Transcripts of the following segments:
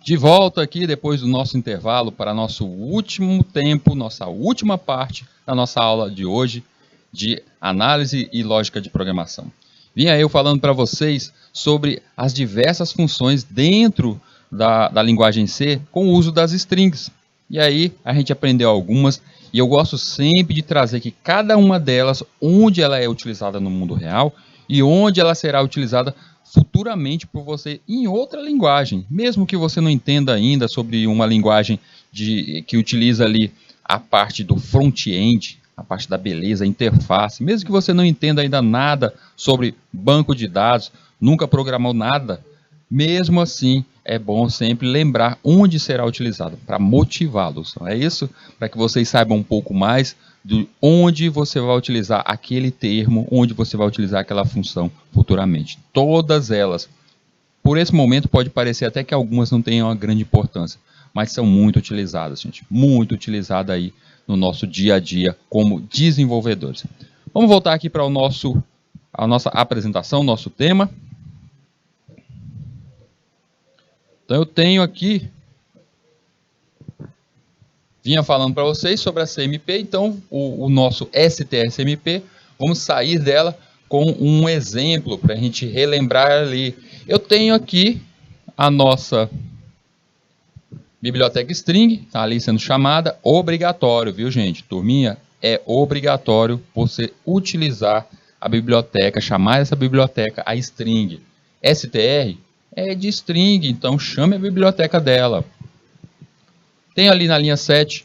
De volta aqui depois do nosso intervalo para nosso último tempo, nossa última parte da nossa aula de hoje de análise e lógica de programação. Vinha eu falando para vocês sobre as diversas funções dentro da linguagem C com o uso das strings. E aí a gente aprendeu algumas e eu gosto sempre de trazer que cada uma delas, onde ela é utilizada no mundo real e onde ela será utilizada futuramente por você em outra linguagem, mesmo que você não entenda ainda sobre uma linguagem que utiliza ali a parte do front-end, a parte da beleza, a interface, mesmo que você não entenda ainda nada sobre banco de dados, nunca programou nada, mesmo assim é bom sempre lembrar onde será utilizado, para motivá-los, não é isso? Para que vocês saibam um pouco mais de onde você vai utilizar aquele termo, onde você vai utilizar aquela função futuramente. Todas elas. Por esse momento pode parecer até que algumas não tenham uma grande importância, mas são muito utilizadas, gente. Muito utilizadas aí no nosso dia a dia como desenvolvedores. Vamos voltar aqui para a nossa apresentação, nosso tema. Então eu tenho aqui, vinha falando para vocês sobre a CMP, então o nosso STR-CMP, vamos sair dela com um exemplo para a gente relembrar ali. Eu tenho aqui a nossa biblioteca string, está ali sendo chamada, obrigatório, viu gente? Turminha, é obrigatório você utilizar a biblioteca, chamar essa biblioteca a string. STR é de string, então chame a biblioteca dela. Tem ali na linha 7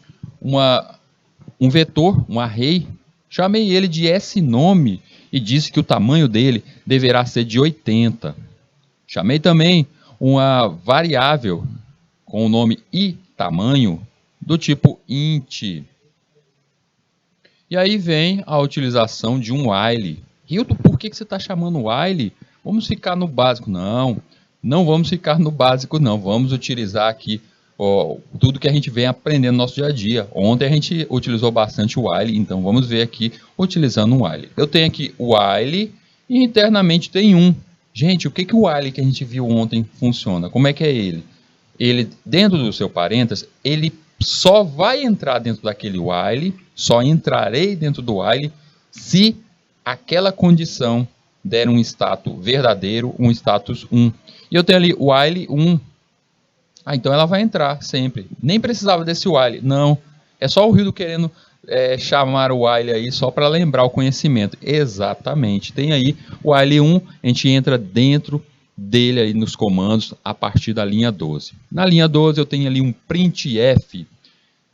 um vetor, um array, chamei ele de snome e disse que o tamanho dele deverá ser de 80. Chamei também uma variável com o nome tamanho do tipo int. E aí vem a utilização de um while. Hilton, por que você está chamando while? Vamos ficar no básico. Não vamos ficar no básico, não. Vamos utilizar aqui tudo que a gente vem aprendendo no nosso dia a dia. Ontem a gente utilizou bastante o while, então vamos ver aqui utilizando um while. Eu tenho aqui o while e internamente tem um. Gente, o que o while que a gente viu ontem funciona? Como é que é ele? Ele, dentro do seu parênteses, ele só vai entrar dentro daquele while, só entrarei dentro do while, se aquela condição der um status verdadeiro, um status 1. E eu tenho ali o while 1. Então ela vai entrar sempre. Nem precisava desse while. Não, é só o Hildo querendo chamar o while aí só para lembrar o conhecimento. Exatamente. Tem aí o while 1, a gente entra dentro dele aí nos comandos a partir da linha 12. Na linha 12 eu tenho ali um printf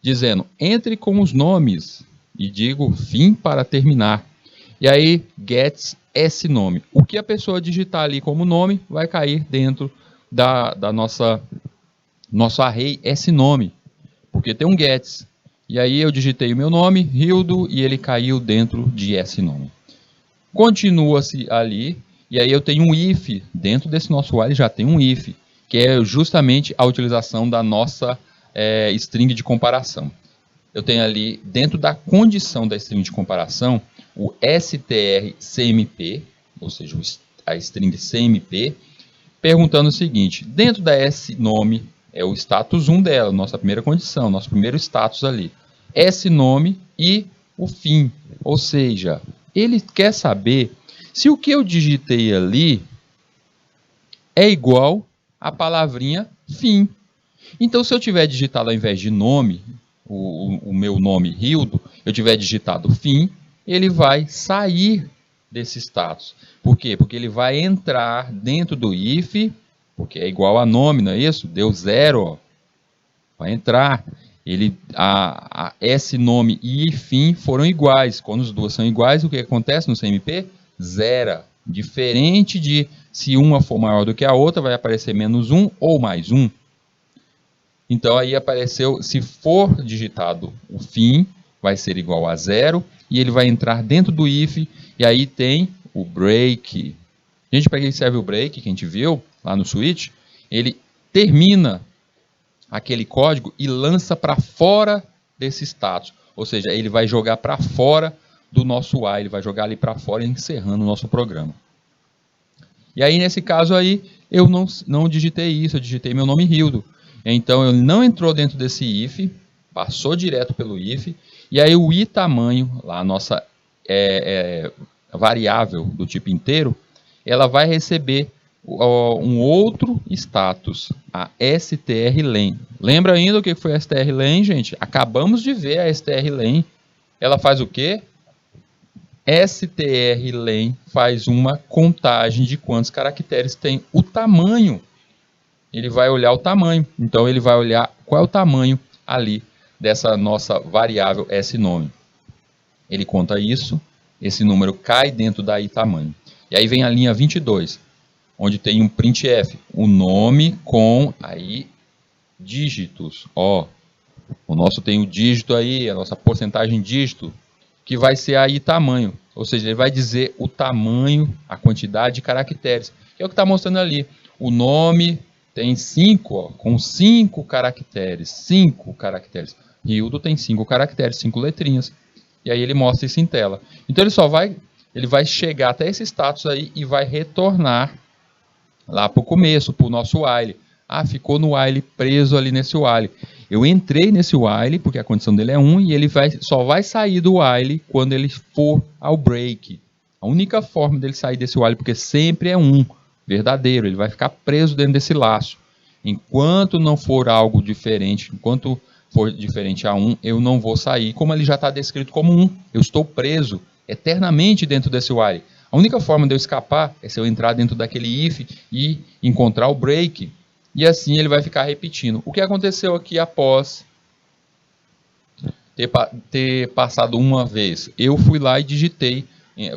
dizendo entre com os nomes e digo fim para terminar. E aí gets snome. O que a pessoa digitar ali como nome vai cair dentro da nosso array snome, porque tem um gets. E aí eu digitei o meu nome, Hildo, e ele caiu dentro de snome. Continua-se ali. E aí eu tenho um if, dentro desse nosso while já tem um if, que é justamente a utilização da nossa string de comparação. Eu tenho ali, dentro da condição da string de comparação, o strcmp, ou seja, a string cmp, perguntando o seguinte, dentro da snome, é o status 1 dela, nossa primeira condição, nosso primeiro status ali, snome e o fim, ou seja, ele quer saber se o que eu digitei ali é igual à palavrinha fim. Então, se eu tiver digitado ao invés de nome, o meu nome Hildo, eu tiver digitado fim, ele vai sair desse status. Por quê? Porque ele vai entrar dentro do if, porque é igual a nome, não é isso? Deu 0, ó. Vai entrar. Esse nome e fim foram iguais. Quando os dois são iguais, o que acontece no CMP? Zera. Diferente de se uma for maior do que a outra, vai aparecer menos 1 ou mais 1. Então aí apareceu, se for digitado o fim, vai ser igual a 0, e ele vai entrar dentro do if, e aí tem o break. Gente, para que serve o break, que a gente viu lá no switch? Ele termina aquele código e lança para fora desse status. Ou seja, ele vai jogar para fora do nosso while, ele vai jogar ali para fora, encerrando o nosso programa. E aí, nesse caso aí, eu não digitei isso, eu digitei meu nome Hildo. Então ele não entrou dentro desse if, passou direto pelo if, e aí o i_tamanho, lá a nossa variável do tipo inteiro, ela vai receber um outro status, a strlen. Lembra ainda o que foi a strlen, gente? Acabamos de ver a strlen. Ela faz o quê? strlen faz uma contagem de quantos caracteres tem o tamanho. Ele vai olhar o tamanho. Então ele vai olhar qual é o tamanho ali dessa nossa variável snome. Ele conta isso, esse número cai dentro da i_tamanho. E aí vem a linha 22, onde tem um printf, o nome com aí dígitos. Ó, o nosso tem o dígito aí, a nossa porcentagem dígito, que vai ser a i_tamanho. Ou seja, ele vai dizer o tamanho, a quantidade de caracteres. Que é o que está mostrando ali. O nome tem 5, ó, com 5 caracteres. 5 caracteres. Hildo tem 5 caracteres, 5 letrinhas. E aí ele mostra isso em tela. Então ele vai chegar até esse status aí e vai retornar lá para o começo, para o nosso while. Ah, ficou no while, preso ali nesse while. Eu entrei nesse while, porque a condição dele é 1, e ele só vai sair do while quando ele for ao break. A única forma dele sair desse while, porque sempre é 1, verdadeiro, ele vai ficar preso dentro desse laço. Enquanto não for algo diferente, enquanto for diferente a 1, eu não vou sair. Como ele já está descrito como 1, eu estou preso eternamente dentro desse while. A única forma de eu escapar é se eu entrar dentro daquele if e encontrar o break. E assim ele vai ficar repetindo. O que aconteceu aqui após ter passado uma vez? Eu fui lá e digitei,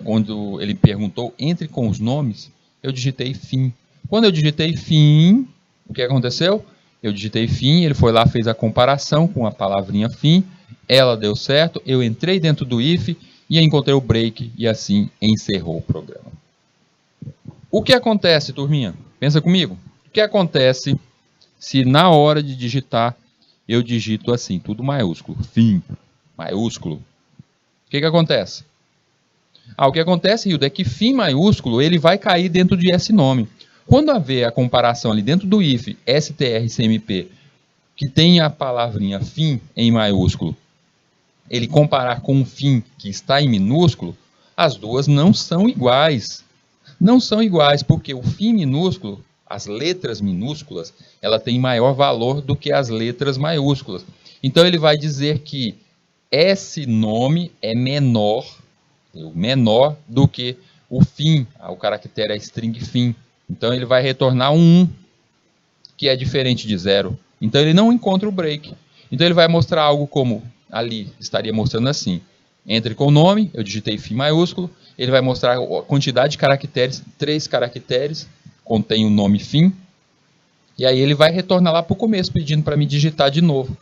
quando ele perguntou, entre com os nomes, eu digitei fim. Quando eu digitei fim, o que aconteceu? Eu digitei fim, ele foi lá, fez a comparação com a palavrinha fim, ela deu certo, eu entrei dentro do if e encontrei o break e assim encerrou o programa. O que acontece, turminha? Pensa comigo. O que acontece se na hora de digitar eu digito assim, tudo maiúsculo, fim, maiúsculo? O que acontece? O que acontece, Hildo, é que fim maiúsculo ele vai cair dentro de snome. Quando haver a comparação ali dentro do if strcmp, que tem a palavrinha fim em maiúsculo, ele comparar com um fim que está em minúsculo, as duas não são iguais. Não são iguais, porque o fim minúsculo, as letras minúsculas, ela tem maior valor do que as letras maiúsculas. Então ele vai dizer que esse nome é menor do que o fim, o caractere é string fim. Então ele vai retornar um 1, que é diferente de 0. Então ele não encontra o break. Então ele vai mostrar algo como, ali estaria mostrando assim, entre com o nome, eu digitei fim maiúsculo, ele vai mostrar a quantidade de caracteres, 3 caracteres, contém o nome fim, e aí ele vai retornar lá para o começo, pedindo para me digitar de novo.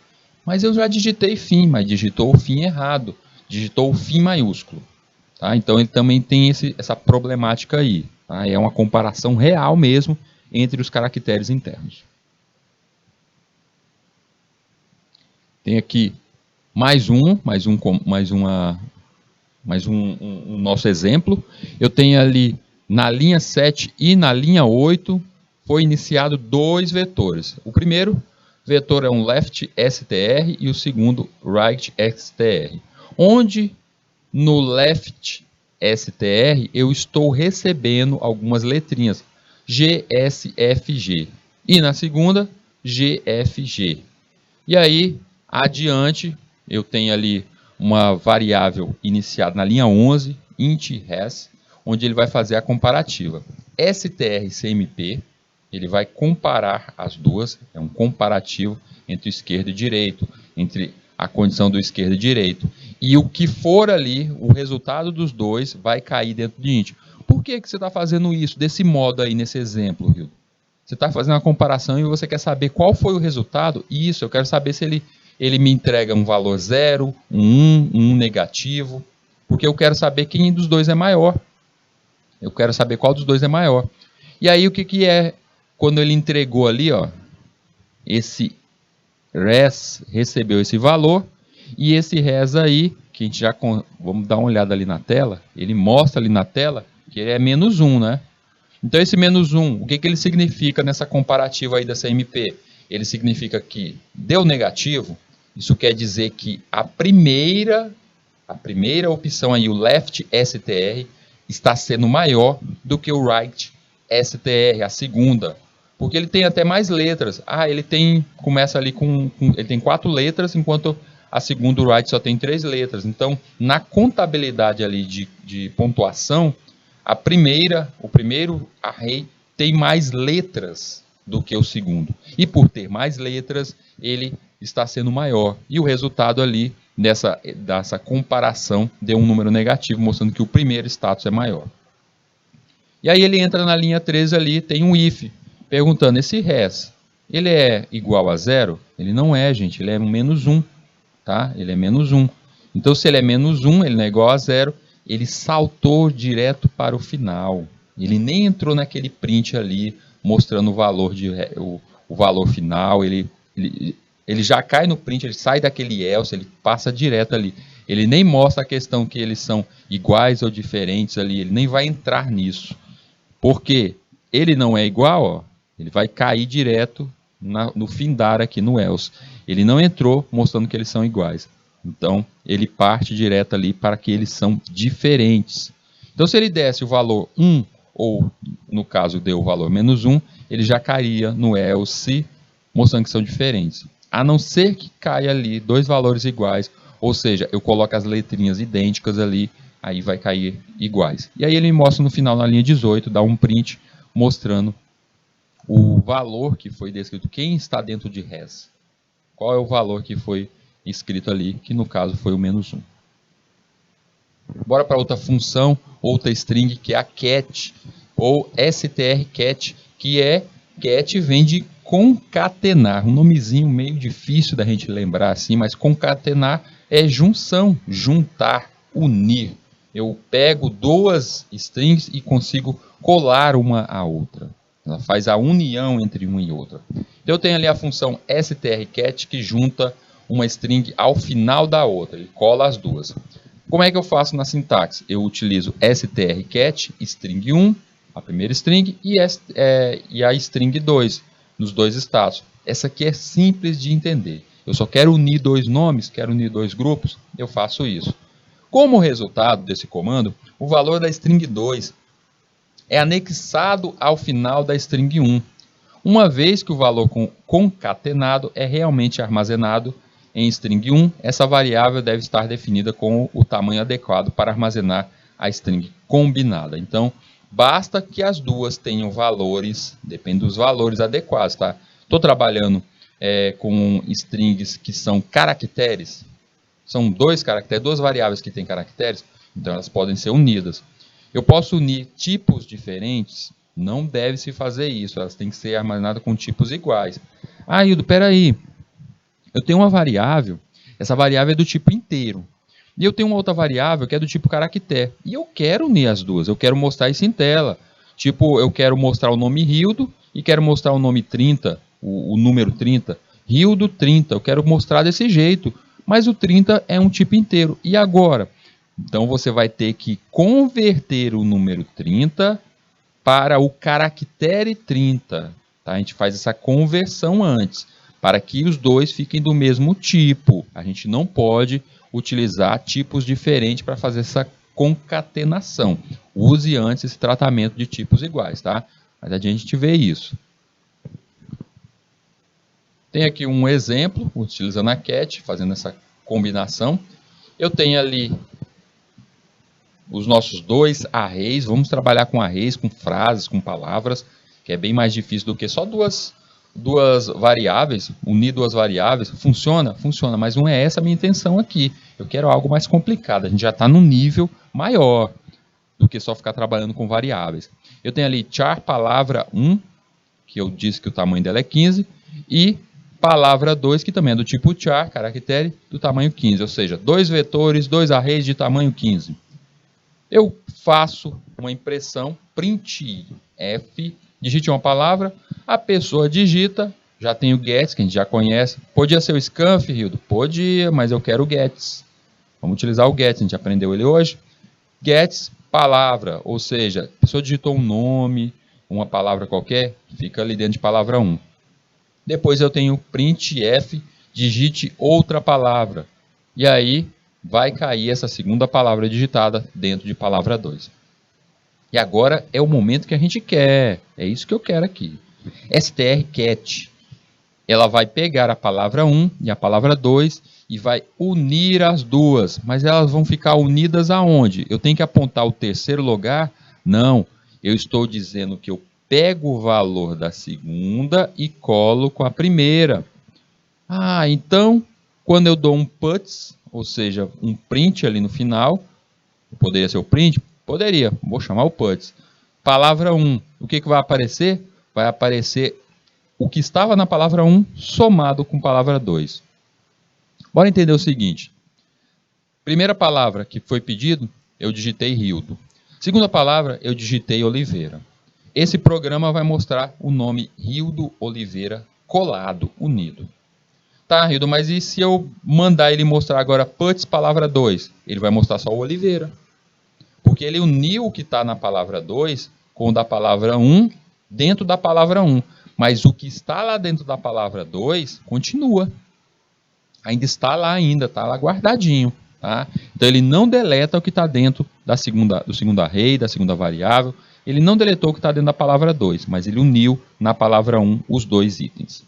Mas eu já digitei fim, mas digitou o fim errado, digitou o fim maiúsculo. Tá? Então ele também tem essa problemática aí. Tá? É uma comparação real mesmo entre os caracteres internos. Tem aqui mais um nosso exemplo. Eu tenho ali na linha 7 e na linha 8 foi iniciado 2 vetores. O primeiro vetor é um left str e o segundo right str. Onde no left str eu estou recebendo algumas letrinhas G, S, F, G. E na segunda, G, F, G. E aí, adiante, eu tenho ali uma variável iniciada na linha 11, int res, onde ele vai fazer a comparativa. strcmp, ele vai comparar as duas, é um comparativo entre esquerdo e direito, entre a condição do esquerdo e direito. E o que for ali, o resultado dos dois vai cair dentro de int. Por que você está fazendo isso desse modo aí, nesse exemplo, Hildo? Você está fazendo uma comparação e você quer saber qual foi o resultado? Isso, eu quero saber se ele me entrega um valor 0, um 1 negativo, porque eu quero saber quem dos dois é maior. Eu quero saber qual dos dois é maior. E aí o que é, quando ele entregou ali, ó, esse res recebeu esse valor, e esse res aí, que a gente já, vamos dar uma olhada ali na tela, ele mostra ali na tela que ele é -1, né? Então esse -1, o que ele significa nessa comparativa aí dessa MP? ele significa que deu negativo, isso quer dizer que a primeira opção aí, o left str, está sendo maior do que o right str, a segunda. Porque ele tem até mais letras. Começa ali ele tem 4 letras, enquanto a segunda, o right, só tem 3 letras. Então, na contabilidade ali de pontuação, o primeiro array tem mais letras do que o segundo. E por ter mais letras, ele está sendo maior. E o resultado ali dessa comparação deu um número negativo, mostrando que o primeiro status é maior. E aí ele entra na linha 13 ali, tem um if, perguntando, esse res, ele é igual a 0? Ele não é, gente, ele é menos 1. Tá? Ele é menos 1. Então, se ele é menos 1, ele não é igual a 0, ele saltou direto para o final. Ele nem entrou naquele print ali, mostrando o valor, o valor final. Ele já cai no print, ele sai daquele else, ele passa direto ali. Ele nem mostra a questão que eles são iguais ou diferentes ali, ele nem vai entrar nisso. Porque ele não é igual, ó, ele vai cair direto no findar aqui no else. Ele não entrou mostrando que eles são iguais. Então, ele parte direto ali para que eles são diferentes. Então, se ele desse o valor 1, ou no caso deu o valor menos 1, ele já cairia no else, mostrando que são diferentes. A não ser que caia ali 2 valores iguais, ou seja, eu coloco as letrinhas idênticas ali, aí vai cair iguais. E aí ele mostra no final, na linha 18, dá um print mostrando o valor que foi descrito, quem está dentro de res. Qual é o valor que foi escrito ali, que no caso foi o menos 1. Bora para outra função, outra string, que é a cat, ou strcat, que cat vem de concatenar, um nomezinho meio difícil da gente lembrar assim, mas concatenar é junção, juntar, unir. Eu pego 2 strings e consigo colar uma à outra. Ela faz a união entre uma e outra. Então eu tenho ali a função strcat que junta uma string ao final da outra, ele cola as duas. Como é que eu faço na sintaxe? Eu utilizo strcat, string 1, a primeira string, e a string 2, nos 2 status. Essa aqui é simples de entender. Eu só quero unir 2 nomes, quero unir 2 grupos, eu faço isso. Como resultado desse comando, o valor da string 2 é anexado ao final da string 1, uma vez que o valor concatenado é realmente armazenado em string 1, essa variável deve estar definida com o tamanho adequado para armazenar a string combinada. Então, basta que as duas tenham valores, depende dos valores adequados, tá? Estou trabalhando com strings que são caracteres, são 2 caracteres, 2 variáveis que têm caracteres, então elas podem ser unidas. Eu posso unir tipos diferentes? Não deve se fazer isso, elas têm que ser armazenadas com tipos iguais. Ah, Hildo, peraí, eu tenho uma variável, essa variável é do tipo inteiro. E eu tenho uma outra variável que é do tipo caractere. E eu quero unir as duas, eu quero mostrar isso em tela. Tipo, eu quero mostrar o nome Hildo e quero mostrar o nome 30, o número 30. Hildo 30, eu quero mostrar desse jeito. Mas o 30 é um tipo inteiro. E agora? Então você vai ter que converter o número 30 para o caractere 30. Tá? A gente faz essa conversão antes, para que os dois fiquem do mesmo tipo. A gente não pode utilizar tipos diferentes para fazer essa concatenação. Use antes esse tratamento de tipos iguais, tá? Mas a gente vê isso. Tem aqui um exemplo, utilizando a cat, fazendo essa combinação. Eu tenho ali os nossos 2 arrays. Vamos trabalhar com arrays, com frases, com palavras, que é bem mais difícil do que só duas variáveis, unir 2 variáveis. Funciona? Funciona, mas não é essa a minha intenção aqui. Eu quero algo mais complicado. A gente já está num nível maior do que só ficar trabalhando com variáveis. Eu tenho ali char palavra 1, que eu disse que o tamanho dela é 15, e palavra 2, que também é do tipo char, caractere, do tamanho 15, ou seja, 2 vetores, 2 arrays de tamanho 15. Eu faço uma impressão, print F, digite uma palavra, a pessoa digita, já tem o gets, que a gente já conhece. Podia ser o scanf, Hildo? Podia, mas eu quero o gets. Vamos utilizar o gets, a gente aprendeu ele hoje. Gets, palavra, ou seja, a pessoa digitou um nome, uma palavra qualquer, fica ali dentro de palavra 1. Depois eu tenho printf, digite outra palavra. E aí vai cair essa segunda palavra digitada dentro de palavra 2. E agora é o momento que a gente quer. É isso que eu quero aqui. strcat. Ela vai pegar a palavra 1 e a palavra 2 e vai unir as duas. Mas elas vão ficar unidas aonde? Eu tenho que apontar o terceiro lugar? Não. Eu estou dizendo que eu pego o valor da segunda e colo com a primeira. Ah, então, quando eu dou um puts, ou seja, um print ali no final, poderia ser o print? Poderia, vou chamar o puts. Palavra 1, o que vai aparecer? Vai aparecer o que estava na palavra 1 somado com palavra 2. Bora entender o seguinte. Primeira palavra que foi pedido, eu digitei Rildo. Segunda palavra, eu digitei Oliveira. Esse programa vai mostrar o nome Rildo Oliveira colado, unido. Tá, Rildo, mas e se eu mandar ele mostrar agora puts palavra 2? Ele vai mostrar só o Oliveira. Porque ele uniu o que está na palavra 2 com o da palavra 1 dentro da palavra 1. Mas o que está lá dentro da palavra 2 continua. Ainda está lá ainda, está lá guardadinho. Tá? Então ele não deleta o que está dentro do segundo array, da segunda variável. Ele não deletou o que está dentro da palavra 2, mas ele uniu na palavra 1 os dois itens.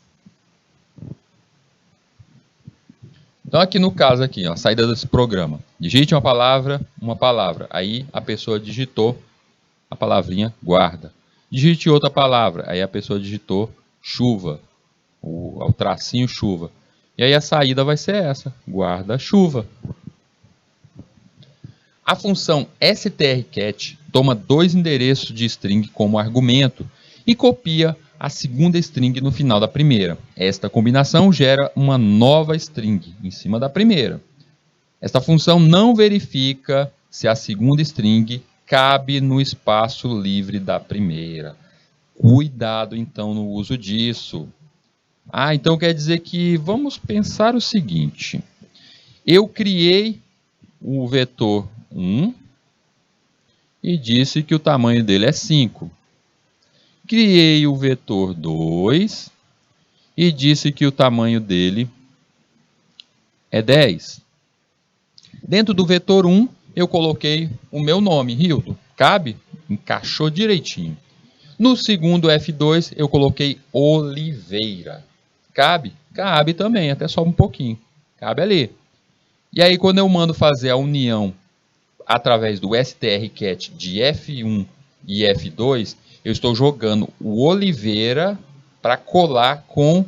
Então aqui no caso, aqui, ó, saída desse programa. Digite uma palavra. Aí a pessoa digitou a palavrinha guarda. Digite outra palavra. Aí a pessoa digitou chuva. O tracinho chuva. E aí a saída vai ser essa. Guarda-chuva. A função strcat toma dois endereços de string como argumento e copia a segunda string no final da primeira. Esta combinação gera uma nova string em cima da primeira. Esta função não verifica se a segunda string cabe no espaço livre da primeira. Cuidado, então, no uso disso. Então quer dizer que vamos pensar o seguinte. Eu criei o vetor 1 e disse que o tamanho dele é 5. Criei o vetor 2 e disse que o tamanho dele é 10. Dentro do vetor 1, eu coloquei o meu nome, Rildo. Cabe? Encaixou direitinho. No segundo F2, eu coloquei Oliveira. Cabe? Cabe também, até só um pouquinho. Cabe ali. E aí, quando eu mando fazer a união através do strcat de F1 e F2, eu estou jogando o Oliveira para colar com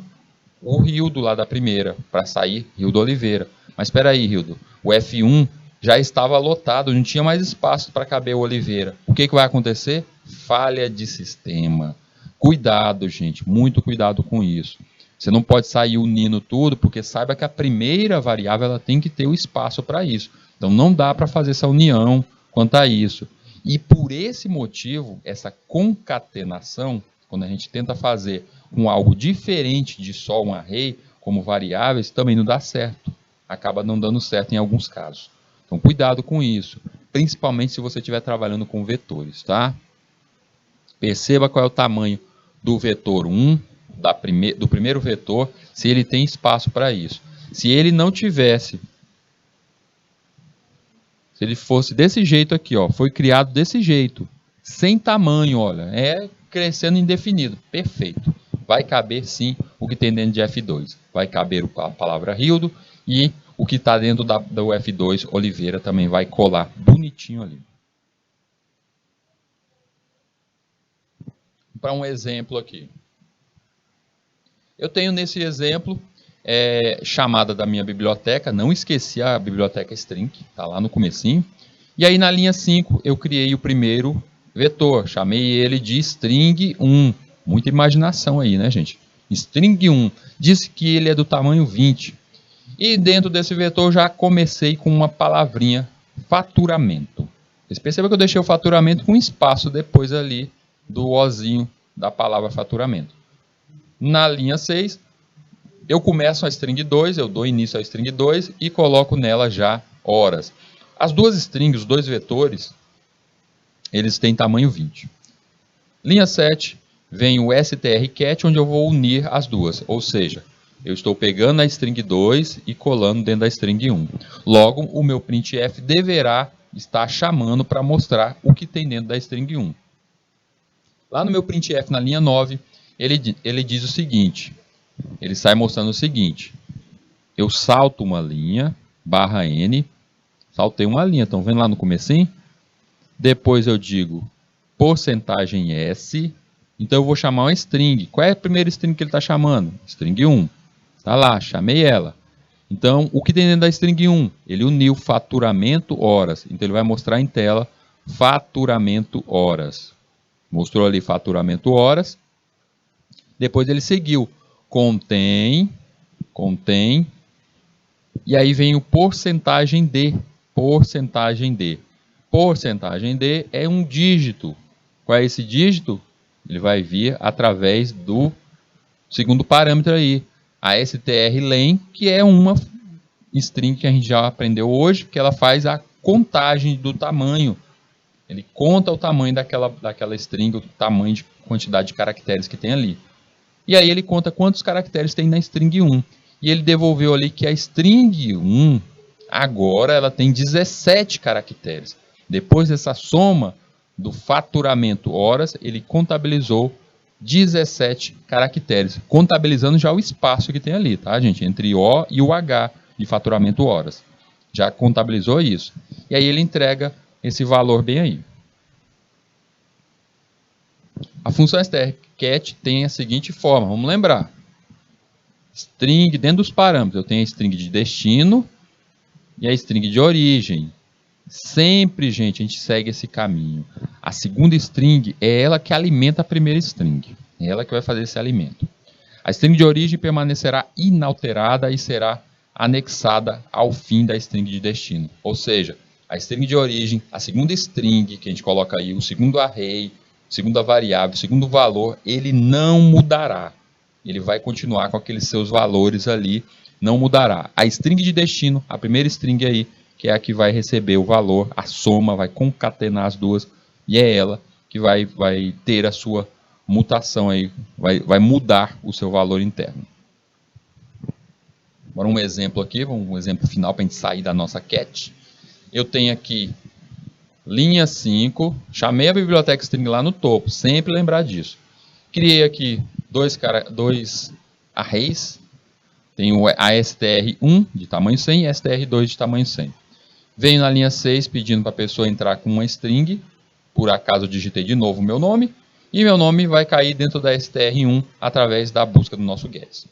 o Rildo lá da primeira, para sair Rildo Oliveira. Mas espera aí, Rildo, o F1 já estava lotado, não tinha mais espaço para caber o Oliveira. O que vai acontecer? Falha de sistema. Cuidado, gente, muito cuidado com isso. Você não pode sair unindo tudo, porque saiba que a primeira variável ela tem que ter o espaço para isso. Então não dá para fazer essa união quanto a isso. E por esse motivo, essa concatenação, quando a gente tenta fazer com algo diferente de só um array, como variáveis, também não dá certo. Acaba não dando certo em alguns casos. Então cuidado com isso, principalmente se você estiver trabalhando com vetores, tá? Perceba qual é o tamanho do vetor 1, do primeiro vetor, se ele tem espaço para isso. Se ele não tivesse, se ele fosse desse jeito aqui, ó, foi criado desse jeito, sem tamanho, olha, é crescendo indefinido, perfeito. Vai caber sim o que tem dentro de F2. Vai caber a palavra Rildo e o que está dentro do F2, Oliveira, também vai colar bonitinho ali. Para um exemplo aqui. Eu tenho nesse exemplo chamada da minha biblioteca, não esqueci a biblioteca string, está lá no comecinho. E aí na linha 5 eu criei o primeiro vetor, chamei ele de string 1. Muita imaginação aí, né, gente? String 1, disse que ele é do tamanho 20. E dentro desse vetor já comecei com uma palavrinha, faturamento. Vocês percebem que eu deixei o faturamento com espaço depois ali do ozinho da palavra faturamento. Na linha 6, eu começo a string 2, eu dou início à string 2 e coloco nela já horas. As duas strings, os dois vetores, eles têm tamanho 20. Linha 7, vem o str_cat, onde eu vou unir as duas. Ou seja, eu estou pegando a string 2 e colando dentro da string 1. Logo, o meu printf deverá estar chamando para mostrar o que tem dentro da string 1. Lá no meu printf, na linha 9, ele diz o seguinte. Ele sai mostrando o seguinte. Eu salto uma linha, /n. Saltei uma linha, estão vendo lá no comecinho? Depois eu digo %s. Então eu vou chamar uma string. Qual é a primeira string que ele está chamando? String 1. Está lá, chamei ela. Então, o que tem dentro da string 1? Ele uniu faturamento horas. Então ele vai mostrar em tela faturamento horas. Mostrou ali faturamento horas. Depois ele seguiu contém. E aí vem o porcentagem de. Porcentagem de é um dígito. Qual é esse dígito? Ele vai vir através do segundo parâmetro aí, a strlen, que é uma string que a gente já aprendeu hoje, que ela faz a contagem do tamanho. Ele conta o tamanho daquela string, o tamanho de quantidade de caracteres que tem ali. E aí ele conta quantos caracteres tem na string 1. E ele devolveu ali que a string 1, agora ela tem 17 caracteres. Depois dessa soma do faturamento horas, ele contabilizou 17 caracteres, contabilizando já o espaço que tem ali, tá, gente? Entre O e o H de faturamento horas. Já contabilizou isso. E aí ele entrega esse valor bem aí. A função str_cat tem a seguinte forma, vamos lembrar. String, dentro dos parâmetros, eu tenho a string de destino e a string de origem. Sempre, gente, a gente segue esse caminho. A segunda string é ela que alimenta a primeira string. É ela que vai fazer esse alimento. A string de origem permanecerá inalterada e será anexada ao fim da string de destino. Ou seja, a string de origem, a segunda string que a gente coloca aí, o segundo array, segunda variável, segundo valor, ele não mudará. Ele vai continuar com aqueles seus valores ali, não mudará. A string de destino, a primeira string aí, que é a que vai receber o valor, a soma, vai concatenar as duas, e é ela que vai ter a sua mutação aí, vai mudar o seu valor interno. Agora um exemplo aqui, um exemplo final para a gente sair da nossa cat. Eu tenho aqui linha 5, chamei a biblioteca string lá no topo, sempre lembrar disso. Criei aqui dois arrays, tenho a str1 de tamanho 100 e a str2 de tamanho 100. Venho na linha 6 pedindo para a pessoa entrar com uma string, por acaso eu digitei de novo o meu nome, e meu nome vai cair dentro da str1 através da busca do nosso get.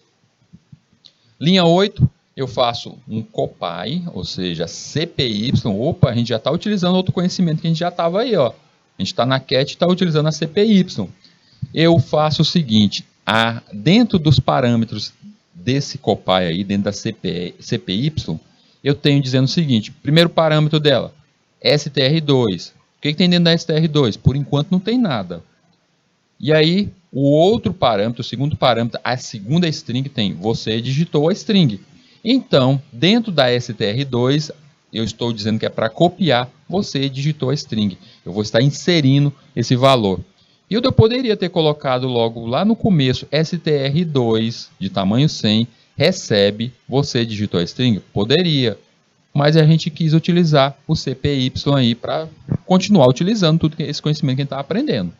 Linha 8, eu faço um copy, ou seja, cpy. Opa, a gente já está utilizando outro conhecimento que a gente já estava aí, ó. A gente está na cat e está utilizando a cpy. Eu faço o seguinte, dentro dos parâmetros desse copy aí, dentro da cpy, eu tenho dizendo o seguinte, primeiro parâmetro dela, str2. O que tem dentro da str2? Por enquanto não tem nada. E aí, o outro parâmetro, o segundo parâmetro, a segunda string tem, você digitou a string. Então, dentro da str2, eu estou dizendo que é para copiar, você digitou a string. Eu vou estar inserindo esse valor. E eu poderia ter colocado logo lá no começo, str2 de tamanho 100, recebe, você digitou a string? Poderia. Mas a gente quis utilizar o cpy aí para continuar utilizando tudo esse conhecimento que a gente está aprendendo.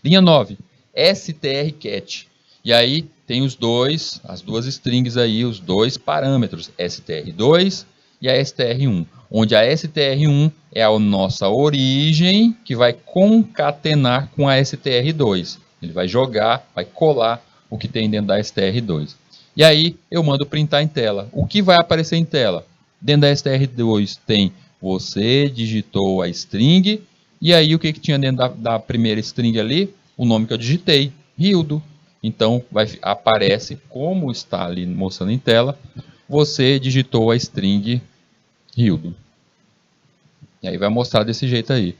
Linha 9, str_cat. E aí tem as duas strings aí, os dois parâmetros, str2 e a str1. Onde a str1 é a nossa origem que vai concatenar com a str2. Ele vai jogar, vai colar o que tem dentro da str2. E aí eu mando printar em tela. O que vai aparecer em tela? Dentro da str2 tem você digitou a string. E aí o que tinha dentro da primeira string ali? O nome que eu digitei, Rildo. Então aparece como está ali mostrando em tela. Você digitou a string Rildo. E aí vai mostrar desse jeito aí.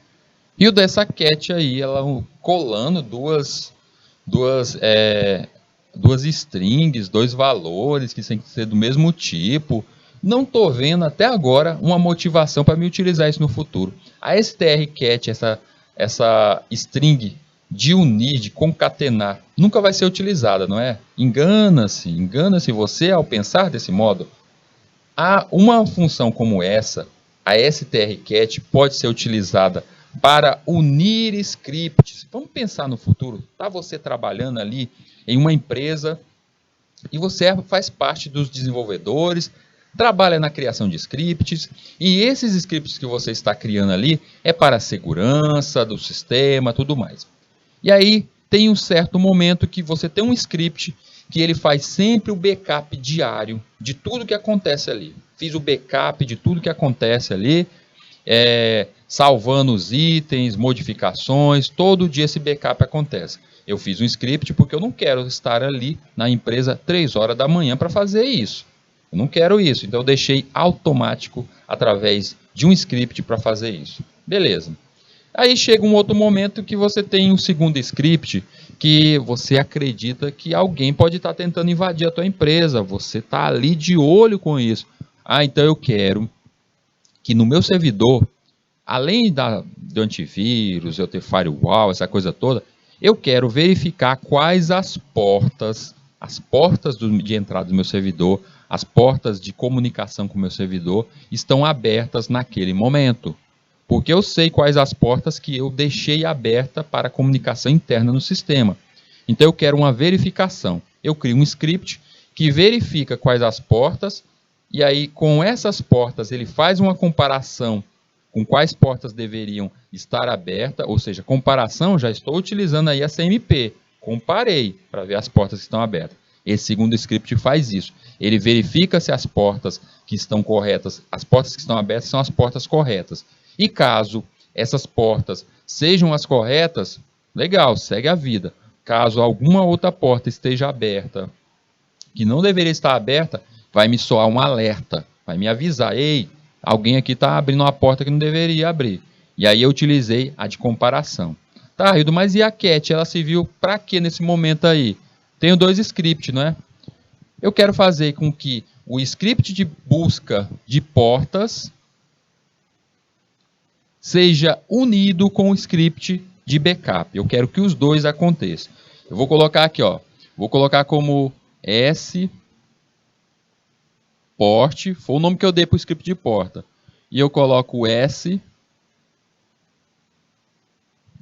Rildo é essa cat aí, ela colando duas strings, dois valores que tem que ser do mesmo tipo. Não estou vendo até agora uma motivação para me utilizar isso no futuro. A str_cat, essa string de unir, de concatenar, nunca vai ser utilizada, não é? Engana-se você ao pensar desse modo. Há uma função como essa, a strcat, pode ser utilizada para unir scripts. Vamos pensar no futuro. Está você trabalhando ali em uma empresa e você faz parte dos desenvolvedores, trabalha na criação de scripts, e esses scripts que você está criando ali é para a segurança do sistema, tudo mais. E aí tem um certo momento que você tem um script que ele faz sempre o backup diário de tudo que acontece ali. Fiz o backup de tudo que acontece ali, salvando os itens, modificações, todo dia esse backup acontece. Eu fiz um script porque eu não quero estar ali na empresa 3 horas da manhã para fazer isso. Eu não quero isso, então eu deixei automático através de um script para fazer isso. Beleza. Aí chega um outro momento que você tem um segundo script que você acredita que alguém pode estar tentando invadir a tua empresa. Você está ali de olho com isso. Então eu quero que no meu servidor, além do antivírus, eu ter firewall, essa coisa toda, eu quero verificar quais as portas de entrada do meu servidor, as portas de comunicação com o meu servidor estão abertas naquele momento. Porque eu sei quais as portas que eu deixei aberta para a comunicação interna no sistema. Então eu quero uma verificação. Eu crio um script que verifica quais as portas, e aí com essas portas ele faz uma comparação com quais portas deveriam estar abertas, ou seja, comparação, já estou utilizando aí a CMP. Comparei para ver as portas que estão abertas. Esse segundo script faz isso. Ele verifica se as portas que estão corretas, as portas que estão abertas são as portas corretas. E caso essas portas sejam as corretas, legal, segue a vida. Caso alguma outra porta esteja aberta, que não deveria estar aberta, vai me soar um alerta, vai me avisar, ei, alguém aqui está abrindo uma porta que não deveria abrir. E aí eu utilizei a de comparação. Tá, Rildo, mas e a cat? Ela serviu para quê nesse momento aí? Tenho 2 scripts, não é? Eu quero fazer com que o script de busca de portas seja unido com o script de backup. Eu quero que os dois aconteçam. Eu vou colocar aqui, ó. Vou colocar como S port, foi o nome que eu dei para o script de porta. E eu coloco S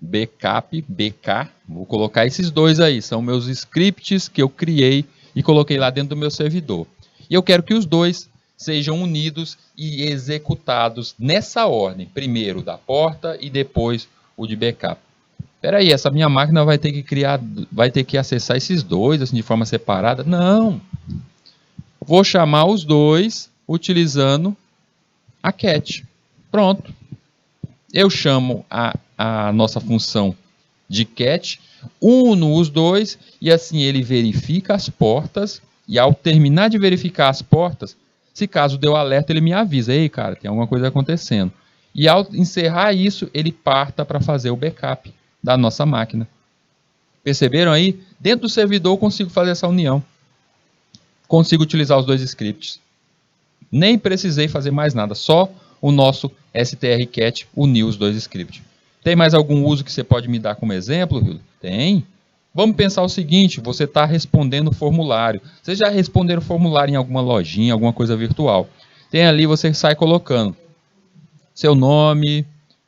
backup, BK. Vou colocar esses dois aí, são meus scripts que eu criei e coloquei lá dentro do meu servidor. E eu quero que os dois sejam unidos e executados nessa ordem. Primeiro da porta e depois o de backup. Espera aí, essa minha máquina vai ter que acessar esses dois assim, de forma separada? Não. Vou chamar os dois utilizando a cat. Pronto. Eu chamo a nossa função de cat, uno os dois e assim ele verifica as portas e ao terminar de verificar as portas, se caso deu alerta, ele me avisa, ei cara, tem alguma coisa acontecendo. E ao encerrar isso, ele parta para fazer o backup da nossa máquina. Perceberam aí? Dentro do servidor eu consigo fazer essa união. Consigo utilizar os dois scripts. Nem precisei fazer mais nada, só o nosso strcat uniu os dois scripts. Tem mais algum uso que você pode me dar como exemplo, Rildo? Tem. Vamos pensar o seguinte, você está respondendo o formulário. Vocês já responderam o formulário em alguma lojinha, alguma coisa virtual. Tem ali, você sai colocando seu nome,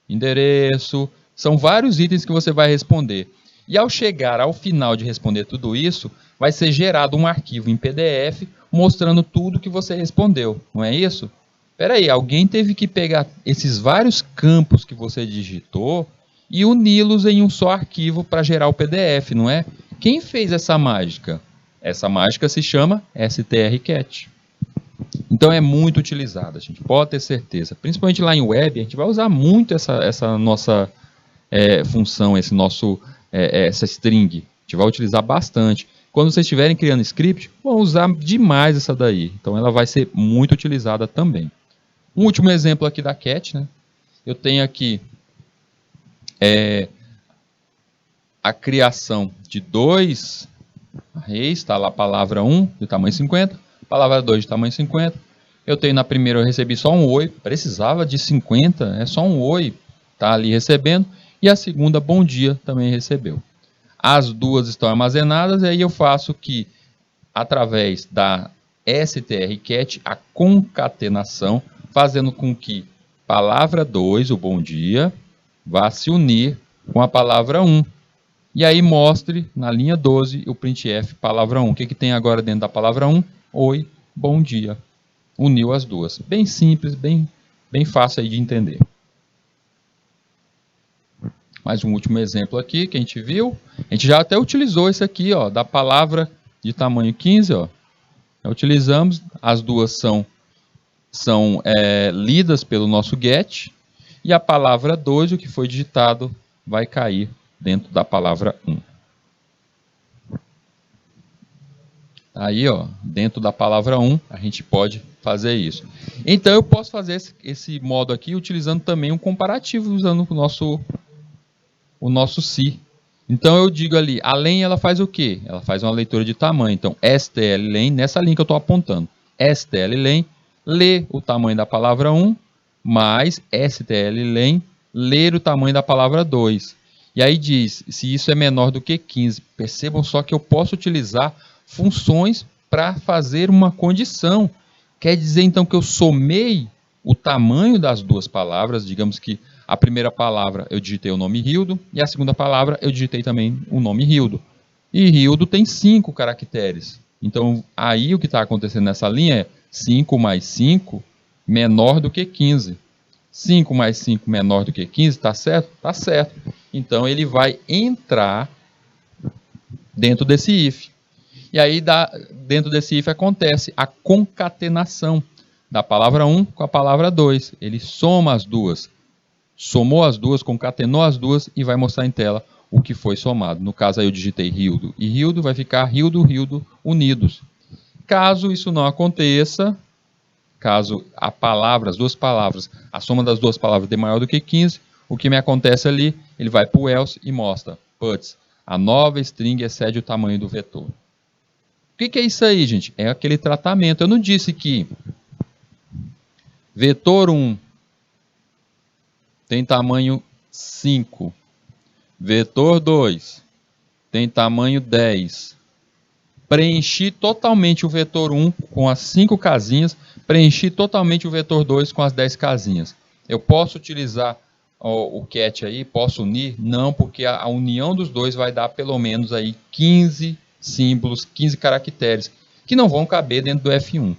endereço, são vários itens que você vai responder. E ao chegar ao final de responder tudo isso, vai ser gerado um arquivo em PDF mostrando tudo que você respondeu, não é isso? Espera aí, alguém teve que pegar esses vários campos que você digitou e uni-los em um só arquivo para gerar o PDF, não é? Quem fez essa mágica? Essa mágica se chama strcat. Então é muito utilizada, a gente pode ter certeza. Principalmente lá em web, a gente vai usar muito essa nossa função, essa string. A gente vai utilizar bastante. Quando vocês estiverem criando script, vão usar demais essa daí. Então ela vai ser muito utilizada também. Um último exemplo aqui da cat, né? Eu tenho aqui a criação de 2 arrays, está lá a palavra 1 de tamanho 50, palavra 2 de tamanho 50. Eu tenho na primeira, eu recebi só um oi, precisava de 50, é só um oi, tá ali recebendo. E a segunda, bom dia, também recebeu. As duas estão armazenadas, e aí eu faço que, através da strcat, a concatenação, fazendo com que palavra 2, o bom dia, vá se unir com a palavra 1. E aí mostre na linha 12 o printf palavra 1. O que tem agora dentro da palavra 1? Oi, bom dia. Uniu as duas. Bem simples, bem fácil aí de entender. Mais um último exemplo aqui que a gente viu. A gente já até utilizou esse aqui, ó, da palavra de tamanho 15. Ó. Já utilizamos, as duas são lidas pelo nosso get. E a palavra 2, o que foi digitado, vai cair dentro da palavra 1. Aí, ó, dentro da palavra 1, a gente pode fazer isso. Então, eu posso fazer esse modo aqui utilizando também um comparativo, usando o nosso si. Então, eu digo ali, a len, ela faz o quê? Ela faz uma leitura de tamanho. Então, stlen, nessa linha que eu estou apontando, stlen, lê o tamanho da palavra 1, mais stlen, ler o tamanho da palavra 2. E aí diz, se isso é menor do que 15. Percebam só que eu posso utilizar funções para fazer uma condição. Quer dizer, então, que eu somei o tamanho das duas palavras. Digamos que a primeira palavra eu digitei o nome Rildo, e a segunda palavra eu digitei também o nome Rildo. E Rildo tem 5 caracteres. Então, aí o que está acontecendo nessa linha é 5 mais 5 menor do que 15. 5 mais 5 menor do que 15, está certo? Está certo. Então, ele vai entrar dentro desse if. E aí, dentro desse if, acontece a concatenação da palavra 1 com a palavra 2. Ele soma as duas. Somou as duas, concatenou as duas e vai mostrar em tela o que foi somado. No caso, aí eu digitei Rildo e Rildo, vai ficar Rildo, Rildo unidos. Caso isso não aconteça, caso a palavra, as duas palavras, a soma das duas palavras dê maior do que 15, o que me acontece ali, ele vai para o else e mostra, puts, a nova string excede o tamanho do vetor. O que é isso aí, gente? É aquele tratamento. Eu não disse que vetor 1 tem tamanho 5, vetor 2 tem tamanho 10. Preenchi totalmente o vetor 1 com as 5 casinhas, preenchi totalmente o vetor 2 com as 10 casinhas. Eu posso utilizar o cat aí, posso unir? Não, porque a união dos dois vai dar pelo menos aí 15 símbolos, 15 caracteres, que não vão caber dentro do F1.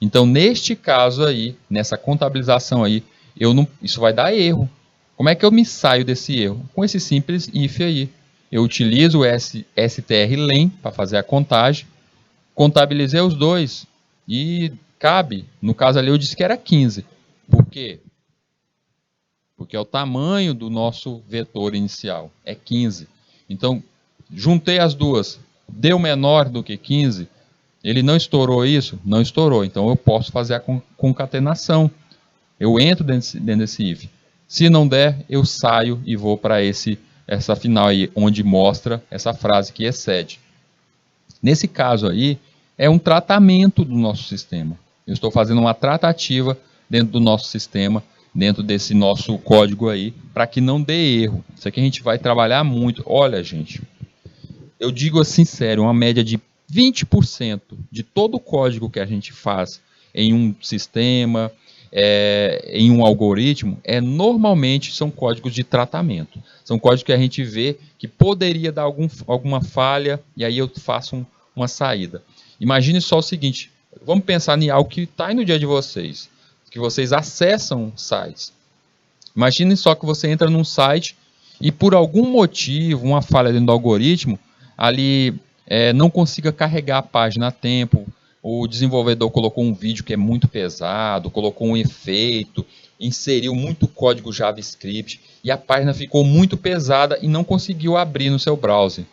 Então, neste caso aí, nessa contabilização aí, isso vai dar erro. Como é que eu me saio desse erro? Com esse simples if aí. Eu utilizo o strlen para fazer a contagem, contabilizei os dois e cabe. No caso ali eu disse que era 15. Por quê? Porque é o tamanho do nosso vetor inicial, é 15. Então, juntei as duas, deu menor do que 15, ele não estourou isso? Não estourou, então eu posso fazer a concatenação. Eu entro dentro desse if. Se não der, eu saio e vou para essa final aí, onde mostra essa frase que excede. Nesse caso aí, é um tratamento do nosso sistema. Eu estou fazendo uma tratativa dentro do nosso sistema, dentro desse nosso código aí, para que não dê erro. Isso aqui a gente vai trabalhar muito. Olha, gente, eu digo assim sério, uma média de 20% de todo o código que a gente faz em um sistema, em um algoritmo, normalmente são códigos de tratamento. São códigos que a gente vê que poderia dar alguma falha, e aí eu faço uma saída. Imagine só o seguinte, vamos pensar em algo que está aí no dia de vocês, que vocês acessam sites. Imagine só que você entra num site e por algum motivo, uma falha dentro do algoritmo, ali não consiga carregar a página a tempo, o desenvolvedor colocou um vídeo que é muito pesado, colocou um efeito, inseriu muito código JavaScript e a página ficou muito pesada e não conseguiu abrir no seu browser.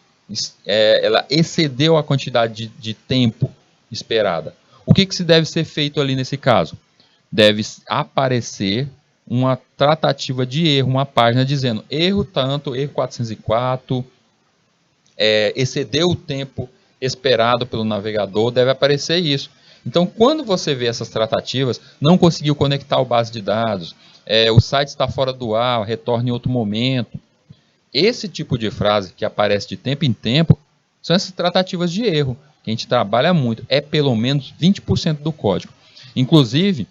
Ela excedeu a quantidade de tempo esperada. O que se deve ser feito ali nesse caso? Deve aparecer uma tratativa de erro, uma página dizendo erro tanto, erro 404, excedeu o tempo esperado pelo navegador, deve aparecer isso. Então, quando você vê essas tratativas, não conseguiu conectar o base de dados, o site está fora do ar, retorna em outro momento, Esse tipo de frase que aparece de tempo em tempo são essas tratativas de erro, que a gente trabalha muito. É pelo menos 20% do código. Inclusive,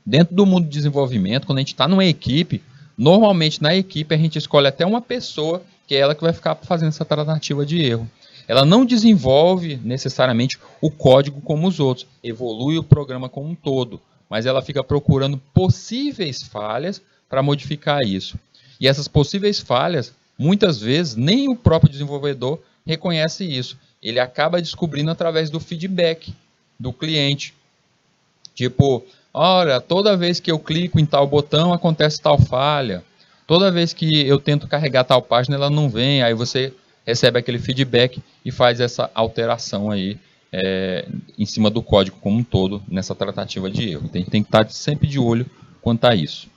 dentro do mundo de desenvolvimento, quando a gente está numa equipe, normalmente na equipe a gente escolhe até uma pessoa que é ela que vai ficar fazendo essa tratativa de erro. Ela não desenvolve necessariamente o código como os outros, evolui o programa como um todo, mas ela fica procurando possíveis falhas para modificar isso. E essas possíveis falhas, muitas vezes, nem o próprio desenvolvedor reconhece isso. Ele acaba descobrindo através do feedback do cliente. Tipo, olha, toda vez que eu clico em tal botão acontece tal falha. Toda vez que eu tento carregar tal página ela não vem. Aí você recebe aquele feedback e faz essa alteração aí em cima do código como um todo nessa tratativa de erro. Tem que estar sempre de olho quanto a isso.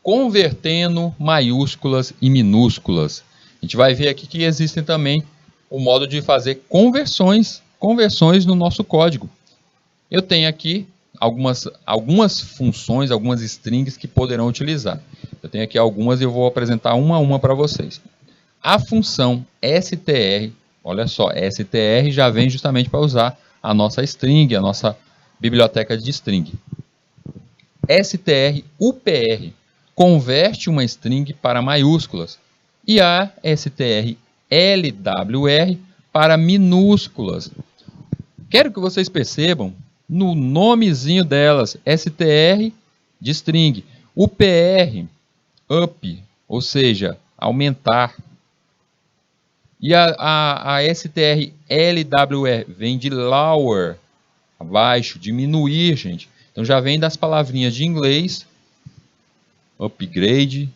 Convertendo maiúsculas e minúsculas. A gente vai ver aqui que existem também o modo de fazer conversões no nosso código. Eu tenho aqui algumas funções, algumas strings que poderão utilizar. Eu tenho aqui algumas e eu vou apresentar uma a uma para vocês. A função str, olha só, str já vem justamente para usar a nossa string, a nossa biblioteca de string. Str upr converte uma string para maiúsculas e a str lwr para minúsculas. Quero que vocês percebam no nomezinho delas, str de string, upr, up, ou seja, aumentar. E a str lwr vem de lower, abaixo, diminuir, gente. Então já vem das palavrinhas de inglês, upgrade,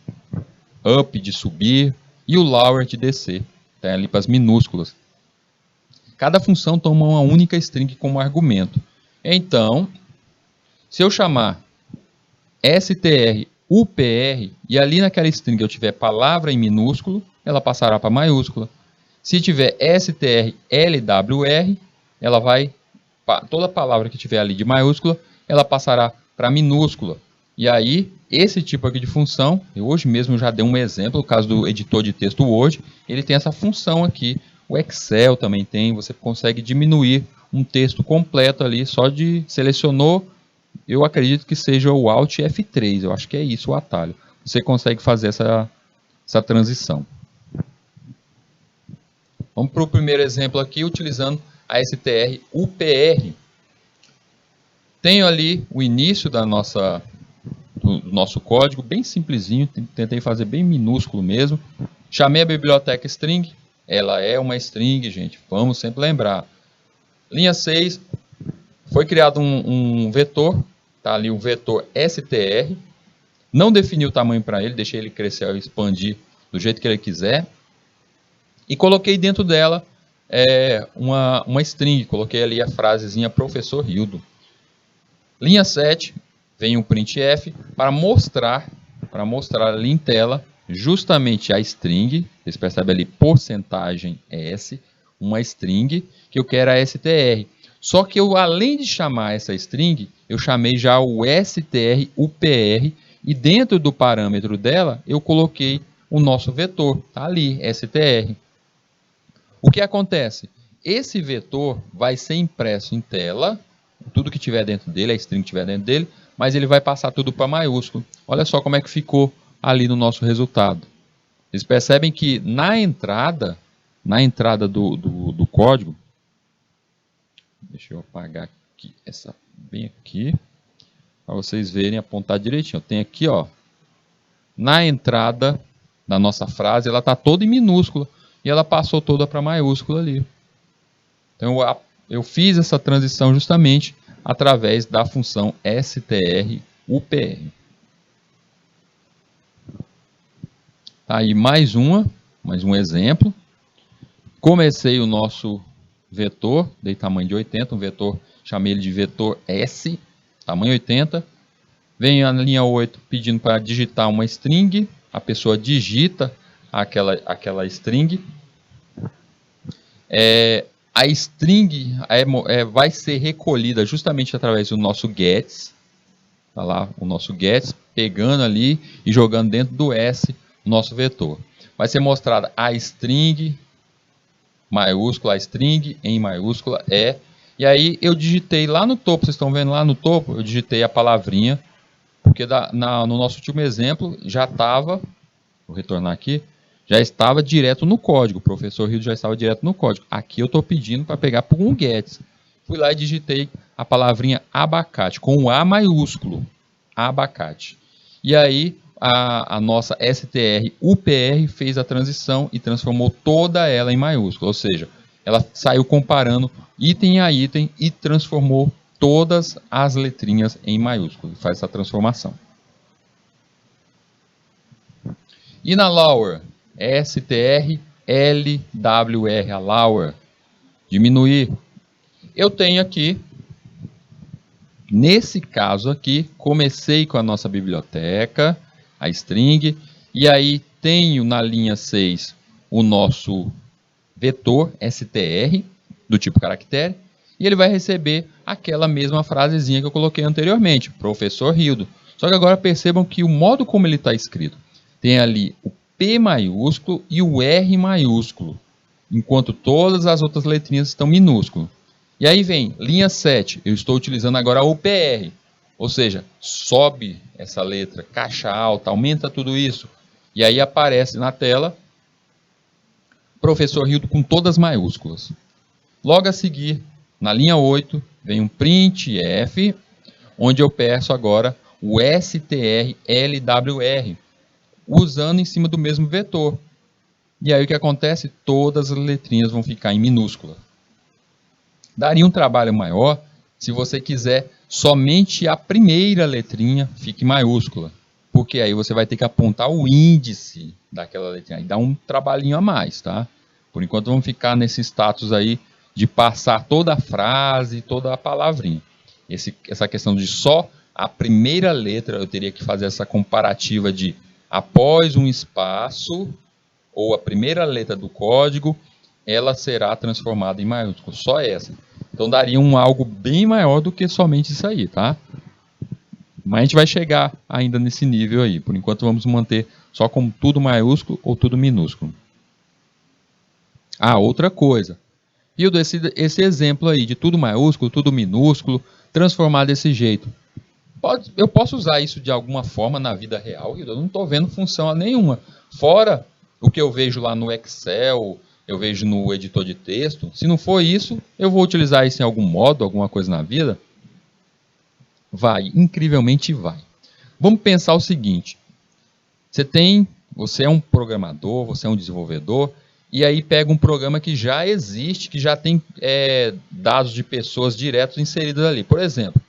up de subir e o lower de descer. Tá ali para as minúsculas. Cada função toma uma única string como argumento. Então, se eu chamar str upr e ali naquela string eu tiver palavra em minúsculo, ela passará para maiúscula. Se tiver str lwr, ela vai, toda palavra que tiver ali de maiúscula, ela passará para minúscula. E aí, esse tipo aqui de função, hoje mesmo eu já dei um exemplo, no caso do editor de texto Word, ele tem essa função aqui. O Excel também tem, você consegue diminuir um texto completo ali, só de selecionou, eu acredito que seja o Alt F3, eu acho que é isso o atalho. Você consegue fazer essa transição. Vamos para o primeiro exemplo aqui, utilizando a str upr. Tenho ali o início do nosso código, bem simplesinho, tentei fazer bem minúsculo mesmo. Chamei a biblioteca string, ela é uma string, gente, vamos sempre lembrar. Linha 6, foi criado um vetor, tá ali o vetor str, não defini o tamanho para ele, deixei ele crescer e expandir do jeito que ele quiser. E coloquei dentro dela uma string, coloquei ali a frasezinha professor Hildo. Linha 7, vem um printf para mostrar ali em tela justamente a string, vocês percebem ali porcentagem S, uma string que eu quero a str. Só que eu, além de chamar essa string, eu chamei já o str upr e dentro do parâmetro dela eu coloquei o nosso vetor, tá ali, str. O que acontece? Esse vetor vai ser impresso em tela, tudo que tiver dentro dele, a string que tiver dentro dele, mas ele vai passar tudo para maiúsculo. Olha só como é que ficou ali no nosso resultado. Vocês percebem que na entrada do código, deixa eu apagar aqui, essa bem aqui, para vocês verem apontar direitinho. Tem aqui, ó, na entrada da nossa frase, ela está toda em minúscula e ela passou toda para maiúscula ali. Então eu fiz essa transição justamente através da função str upr. Tá aí mais um exemplo. Comecei o nosso vetor, dei tamanho de 80, um vetor, chamei ele de vetor S, tamanho 80. Vem a linha 8 pedindo para digitar uma string, a pessoa digita aquela string. A string vai ser recolhida justamente através do nosso gets. Tá lá o nosso gets pegando ali e jogando dentro do S o nosso vetor. Vai ser mostrada a string maiúscula, a string em maiúscula é. E aí eu digitei lá no topo, vocês estão vendo lá no topo, eu digitei a palavrinha, porque no nosso último exemplo já estava, vou retornar aqui, já estava direto no código, o professor Rio já estava direto no código. Aqui eu estou pedindo para pegar por um gets. Fui lá e digitei a palavrinha abacate, com o A maiúsculo, abacate. E aí a nossa str UPR fez a transição e transformou toda ela em maiúscula, ou seja, ela saiu comparando item a item e transformou todas as letrinhas em maiúsculo, faz essa transformação. E na lower, str LWR, a lower, diminuir. Eu tenho aqui, nesse caso aqui, comecei com a nossa biblioteca, a string, e aí tenho na linha 6 o nosso vetor str, do tipo caractere, e ele vai receber aquela mesma frasezinha que eu coloquei anteriormente, professor Rildo. Só que agora percebam que o modo como ele está escrito, tem ali o P maiúsculo e o R maiúsculo, enquanto todas as outras letrinhas estão minúsculas. E aí vem, linha 7, eu estou utilizando agora a UPR, ou seja, sobe essa letra, caixa alta, aumenta tudo isso, e aí aparece na tela, professor Rildo com todas maiúsculas. Logo a seguir, na linha 8, vem um printf, onde eu peço agora o strLWR, usando em cima do mesmo vetor. E aí o que acontece? Todas as letrinhas vão ficar em minúscula. Daria um trabalho maior se você quiser somente a primeira letrinha fique maiúscula, porque aí você vai ter que apontar o índice daquela letrinha, e dá um trabalhinho a mais, tá? Por enquanto vamos ficar nesse status aí de passar toda a frase, toda a palavrinha. Essa questão de só a primeira letra, eu teria que fazer essa comparativa de após um espaço, ou a primeira letra do código, ela será transformada em maiúsculo, só essa. Então daria algo bem maior do que somente isso aí, tá? Mas a gente vai chegar ainda nesse nível aí. Por enquanto vamos manter só com tudo maiúsculo ou tudo minúsculo. Ah, outra coisa. Hildo, esse exemplo aí de tudo maiúsculo, tudo minúsculo, transformar desse jeito. Eu posso usar isso de alguma forma na vida real, Hildo? Eu não estou vendo função nenhuma. Fora o que eu vejo lá no Excel, eu vejo no editor de texto. Se não for isso, eu vou utilizar isso em algum modo, alguma coisa na vida? Vai, incrivelmente vai. Vamos pensar o seguinte. Você é um programador, você é um desenvolvedor, e aí pega um programa que já existe, que já tem dados de pessoas diretos inseridos ali. Por exemplo,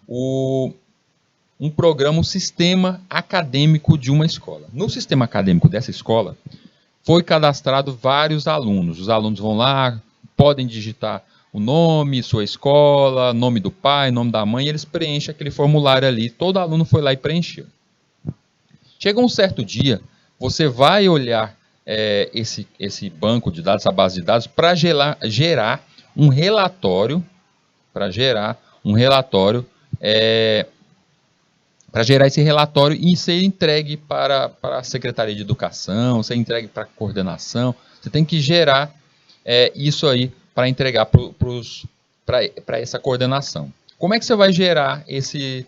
um programa, um sistema acadêmico de uma escola. No sistema acadêmico dessa escola, foi cadastrado vários alunos. Os alunos vão lá, podem digitar o nome, sua escola, nome do pai, nome da mãe, e eles preenchem aquele formulário ali. Todo aluno foi lá e preencheu. Chega um certo dia, você vai olhar esse banco de dados, essa base de dados, para gerar um relatório, para gerar esse relatório e ser entregue para a Secretaria de Educação, ser entregue para a coordenação. Você tem que gerar isso aí para entregar para essa coordenação. Como é que você vai gerar esses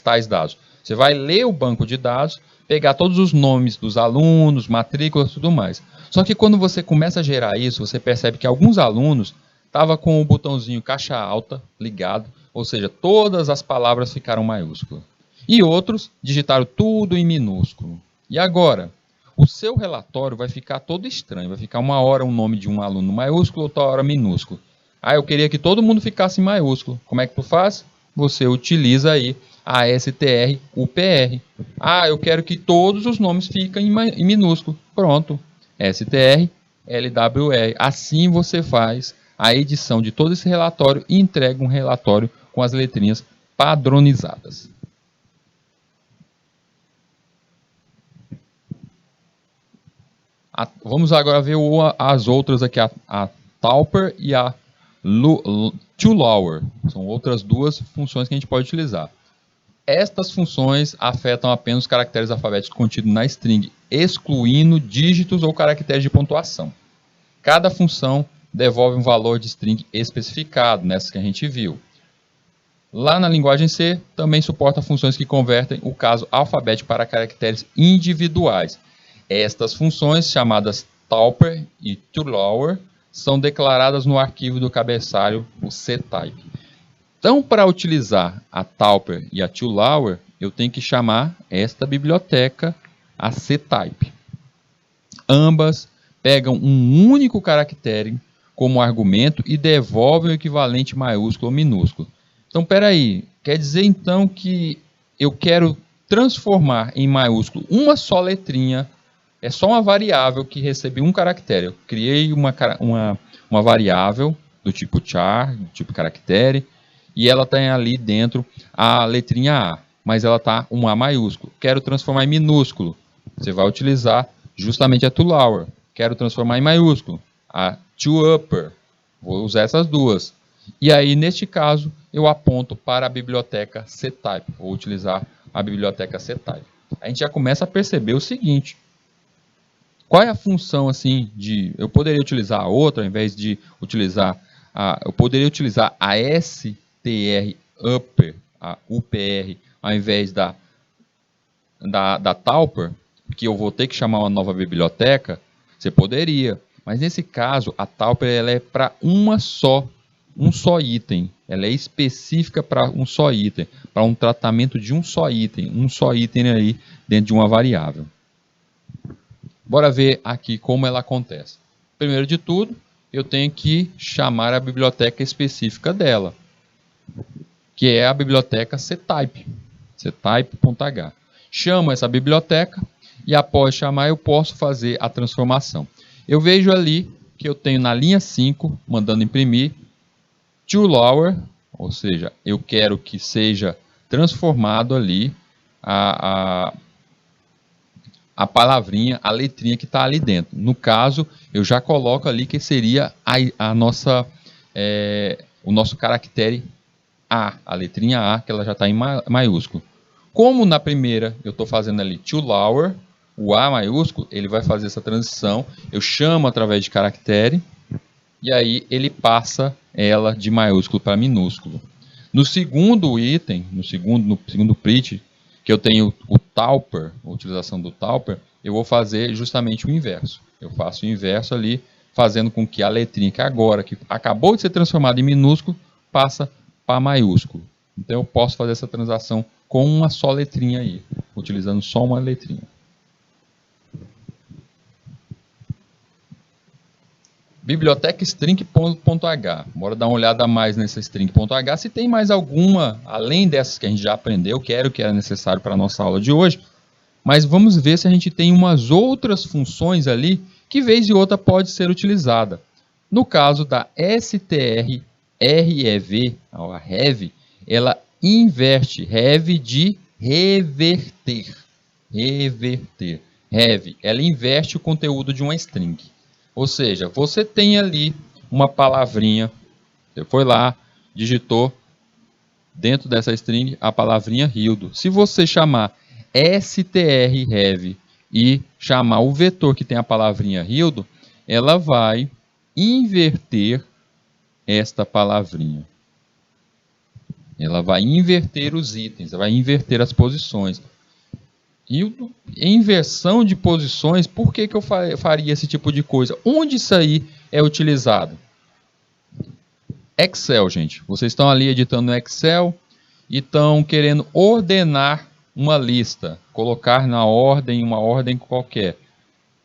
tais dados? Você vai ler o banco de dados, pegar todos os nomes dos alunos, matrículas e tudo mais. Só que quando você começa a gerar isso, você percebe que alguns alunos estavam com o botãozinho caixa alta ligado, ou seja, todas as palavras ficaram maiúsculas. E outros digitaram tudo em minúsculo. E agora? O seu relatório vai ficar todo estranho. Vai ficar uma hora o nome de um aluno maiúsculo, outra hora minúsculo. Ah, eu queria que todo mundo ficasse em maiúsculo. Como é que tu faz? Você utiliza aí a str UPR. Ah, eu quero que todos os nomes fiquem em minúsculo. Pronto. str LWR. Assim você faz a edição de todo esse relatório e entrega um relatório com as letrinhas padronizadas. Vamos agora ver as outras aqui, a Tauper e a toLower. São outras duas funções que a gente pode utilizar. Estas funções afetam apenas os caracteres alfabéticos contidos na string, excluindo dígitos ou caracteres de pontuação. Cada função devolve um valor de string especificado, nessa que a gente viu. Lá na linguagem C, também suporta funções que convertem o caso alfabético para caracteres individuais. Estas funções, chamadas tupper e tolower, são declaradas no arquivo do cabeçalho, o ctype. Então, para utilizar a tupper e a tolower, eu tenho que chamar esta biblioteca, a ctype. Ambas pegam um único caractere como argumento e devolvem o equivalente maiúsculo ou minúsculo. Então, espera aí, quer dizer então que eu quero transformar em maiúsculo uma só letrinha, é só uma variável que recebe um caractere. Eu criei uma variável do tipo char, do tipo caractere, e ela tem ali dentro a letrinha A, mas ela está um A maiúsculo. Quero transformar em minúsculo, você vai utilizar justamente a tolower. Quero transformar em maiúsculo, a toupper, vou usar essas duas. E aí, neste caso, eu aponto para a biblioteca ctype, vou utilizar a biblioteca ctype. A gente já começa a perceber o seguinte: qual é a função assim de... Eu poderia utilizar a outra, ao invés de utilizar eu poderia utilizar a strupper, a UPR, ao invés da tupper, que eu vou ter que chamar uma nova biblioteca. Você poderia, mas nesse caso a tupper ela é para um só item, ela é específica para um só item, para um tratamento de um só item aí dentro de uma variável. Bora ver aqui como ela acontece. Primeiro de tudo, eu tenho que chamar a biblioteca específica dela, que é a biblioteca ctype, ctype.h. Chamo essa biblioteca e após chamar eu posso fazer a transformação. Eu vejo ali que eu tenho na linha 5, mandando imprimir, tolower, ou seja, eu quero que seja transformado ali a palavrinha, a letrinha que está ali dentro. No caso, eu já coloco ali que seria o nosso caractere A, a letrinha A, que ela já está em maiúsculo. Como na primeira eu estou fazendo ali tolower, o A maiúsculo, ele vai fazer essa transição, eu chamo através de caractere, e aí ele passa ela de maiúsculo para minúsculo. No segundo item, no segundo print, que eu tenho o tupper, a utilização do tupper, eu vou fazer justamente o inverso. Eu faço o inverso ali, fazendo com que a letrinha que agora, que acabou de ser transformada em minúsculo, passa para maiúsculo. Então eu posso fazer essa transação com uma só letrinha aí, utilizando só uma letrinha. Biblioteca string.h. Bora dar uma olhada mais nessa string.h. Se tem mais alguma, além dessas que a gente já aprendeu, que era necessário para a nossa aula de hoje. Mas vamos ver se a gente tem umas outras funções ali que vez e outra pode ser utilizada. No caso da strrev, a rev, ela inverte, rev de reverter. Rev, ela inverte o conteúdo de uma string. Ou seja, você tem ali uma palavrinha, você foi lá, digitou dentro dessa string a palavrinha Hildo. Se você chamar strrev e chamar o vetor que tem a palavrinha Hildo, ela vai inverter esta palavrinha. Ela vai inverter os itens, vai inverter as posições. E inversão de posições, por que eu faria esse tipo de coisa? Onde isso aí é utilizado? Excel, gente. Vocês estão ali editando no Excel e estão querendo ordenar uma lista, colocar na ordem, uma ordem qualquer.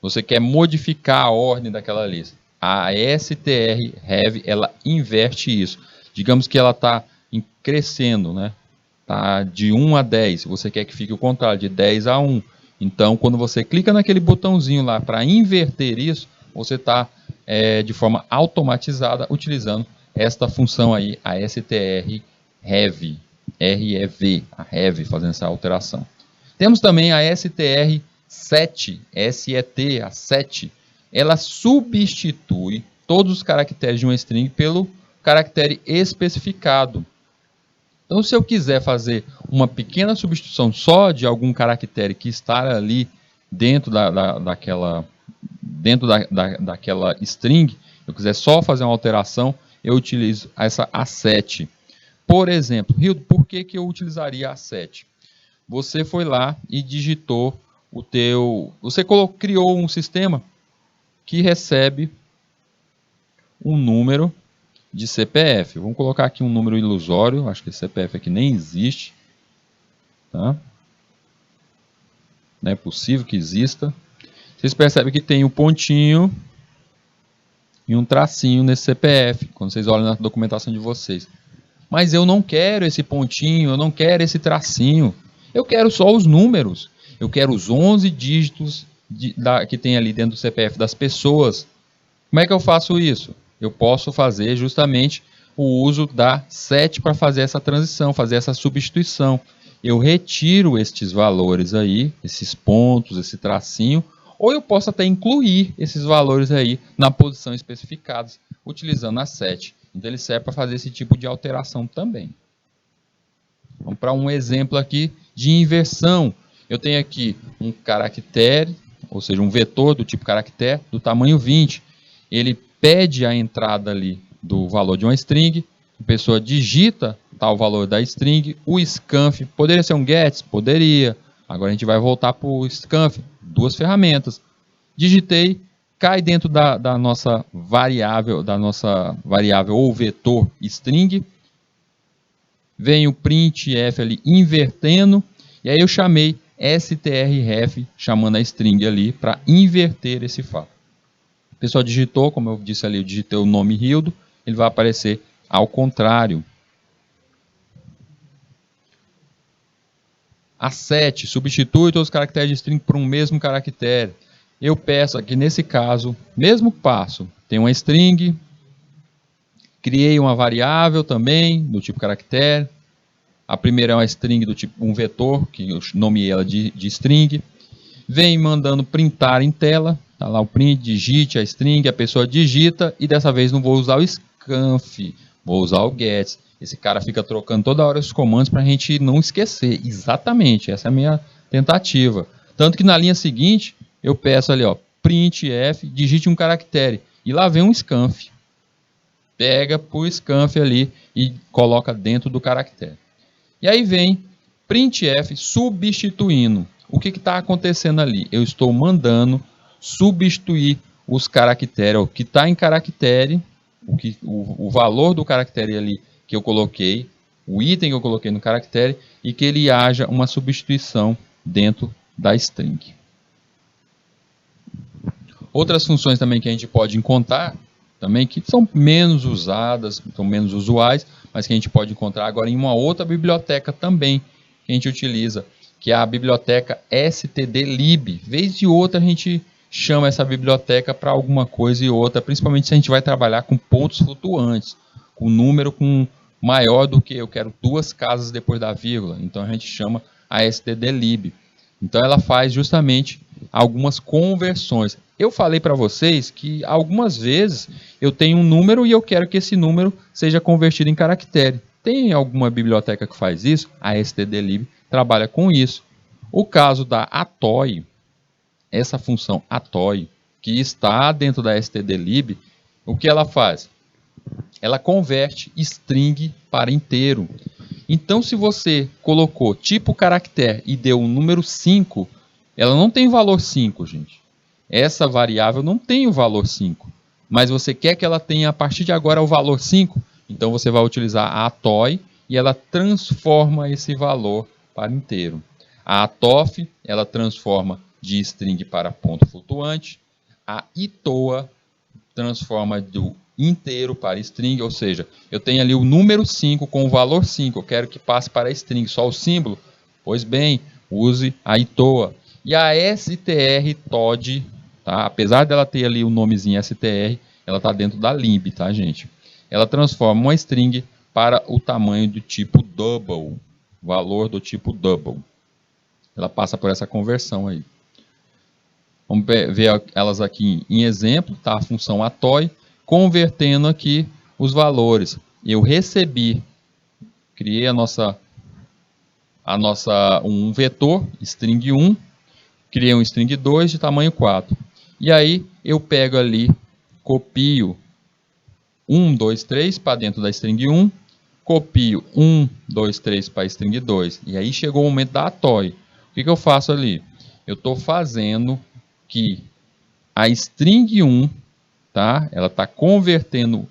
Você quer modificar a ordem daquela lista. A strrev, ela inverte isso. Digamos que ela está crescendo, né? Tá de 1 a 10, você quer que fique o contrário, de 10 a 1. Então, quando você clica naquele botãozinho lá para inverter isso, você está de forma automatizada utilizando esta função aí, a strrev, a rev, fazendo essa alteração. Temos também a str7, a 7. Ela substitui todos os caracteres de uma string pelo caractere especificado. Então, se eu quiser fazer uma pequena substituição só de algum caractere que está ali dentro daquela string, eu quiser só fazer uma alteração, eu utilizo essa A7. Por exemplo, Hildo, por que eu utilizaria A7? Você foi lá e digitou você criou um sistema que recebe um número de CPF. Vamos colocar aqui um número ilusório, acho que esse CPF aqui nem existe. Tá? Não é possível que exista. Vocês percebem que tem um pontinho e um tracinho nesse CPF, quando vocês olham na documentação de vocês. Mas eu não quero esse pontinho, eu não quero esse tracinho. Eu quero só os números. Eu quero os 11 dígitos que tem ali dentro do CPF das pessoas. Como é que eu faço isso? Eu posso fazer justamente o uso da 7 para fazer essa transição, fazer essa substituição. Eu retiro estes valores aí, esses pontos, esse tracinho, ou eu posso até incluir esses valores aí na posição especificados, utilizando a 7. Então ele serve para fazer esse tipo de alteração também. Vamos para um exemplo aqui de inversão. Eu tenho aqui um caractere, ou seja, um vetor do tipo caractere, do tamanho 20. Ele pede a entrada ali do valor de uma string, a pessoa digita tal valor da string, o scanf, poderia ser um gets? Poderia. Agora a gente vai voltar para o scanf, duas ferramentas. Digitei, cai dentro da nossa variável ou vetor string, vem o printf ali invertendo, e aí eu chamei strref, chamando a string ali para inverter esse fato. A pessoa digitou, como eu disse ali, eu digitei o nome Hildo, ele vai aparecer ao contrário. A 7 substitui todos os caracteres de string por um mesmo caractere. Eu peço aqui, nesse caso, mesmo passo, tem uma string, criei uma variável também, do tipo caractere. A primeira é uma string do tipo um vetor, que eu nomeei ela de string. Vem mandando printar em tela, tá lá o print, digite a string, a pessoa digita, e dessa vez não vou usar o scanf, vou usar o gets. Esse cara fica trocando toda hora os comandos para a gente não esquecer. Exatamente, essa é a minha tentativa. Tanto que na linha seguinte, eu peço ali, ó, printf, digite um caractere, e lá vem um scanf. Pega o scanf ali e coloca dentro do caractere. E aí vem printf substituindo. O que está acontecendo ali? Eu estou mandando substituir os caracteres, o que está em caractere, o valor do caractere ali que eu coloquei, o item que eu coloquei no caractere, e que ele haja uma substituição dentro da string. Outras funções também que a gente pode encontrar, também que são menos usadas, são menos usuais, mas que a gente pode encontrar agora em uma outra biblioteca também, que a gente utiliza, que é a biblioteca stdlib. Vez de outra a gente chama essa biblioteca para alguma coisa e outra, principalmente se a gente vai trabalhar com pontos flutuantes, com número maior do que eu quero 2 casas depois da vírgula, então a gente chama a stdlib. Então ela faz justamente algumas conversões. Eu falei para vocês que algumas vezes eu tenho um número e eu quero que esse número seja convertido em caractere. Tem alguma biblioteca que faz isso? A stdlib trabalha com isso. O caso da atoy, essa função atoy, que está dentro da stdlib, o que ela faz? Ela converte string para inteiro. Então, se você colocou tipo caractere e deu um número 5, ela não tem valor 5, gente. Essa variável não tem o valor 5. Mas você quer que ela tenha, a partir de agora, o valor 5? Então, você vai utilizar a atoy e ela transforma esse valor para inteiro. A atof, ela transforma de string para ponto flutuante. A itoa transforma do inteiro para string, ou seja, eu tenho ali o número 5 com o valor 5, eu quero que passe para string, só o símbolo? Pois bem, use a itoa. E a strtod, tá? Apesar dela ter ali o nomezinho str, ela está dentro da lib, tá, gente? Ela transforma uma string para o tamanho do tipo double, valor do tipo double. Ela passa por essa conversão aí. Vamos ver elas aqui em exemplo, tá? A função atoy, convertendo aqui os valores. Eu recebi, criei um vetor, string 1, criei um string 2 de tamanho 4. E aí eu pego ali, copio 1, 2, 3 para dentro da string 1, copio 1, 2, 3 para a string 2. E aí chegou o momento da ATOI. O que eu faço ali? Eu estou fazendo que a string 1, tá? Ela está convertendo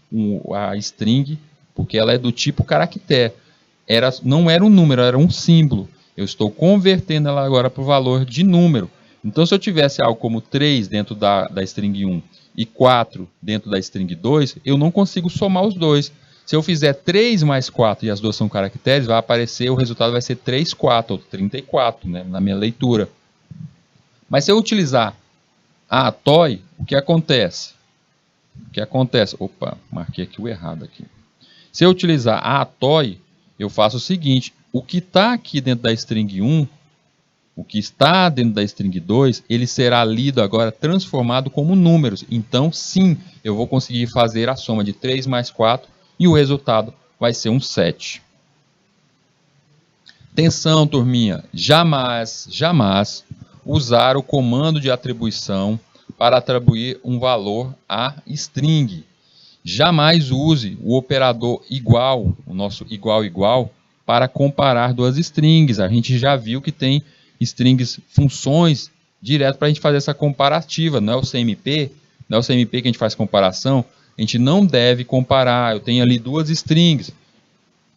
a string, porque ela é do tipo caractere. Não era um número, era um símbolo. Eu estou convertendo ela agora para o valor de número. Então, se eu tivesse algo como 3 dentro da string 1 e 4 dentro da string 2, eu não consigo somar os dois. Se eu fizer 3 mais 4 e as duas são caracteres, vai aparecer, o resultado vai ser 3, 4, ou 34, né, na minha leitura. Mas se eu utilizar a ATOI, o que acontece? Opa, marquei aqui o errado aqui. Se eu utilizar a ATOI, eu faço o seguinte, o que está aqui dentro da string 1, o que está dentro da string 2, ele será lido agora, transformado como números. Então, sim, eu vou conseguir fazer a soma de 3 mais 4 e o resultado vai ser um 7. Atenção, turminha, jamais usar o comando de atribuição para atribuir um valor a string. Jamais use o operador igual, o nosso igual, para comparar duas strings. A gente já viu que tem strings, funções, direto para a gente fazer essa comparativa. Não é o CMP, não é o CMP que a gente faz comparação. A gente não deve comparar. Eu tenho ali duas strings.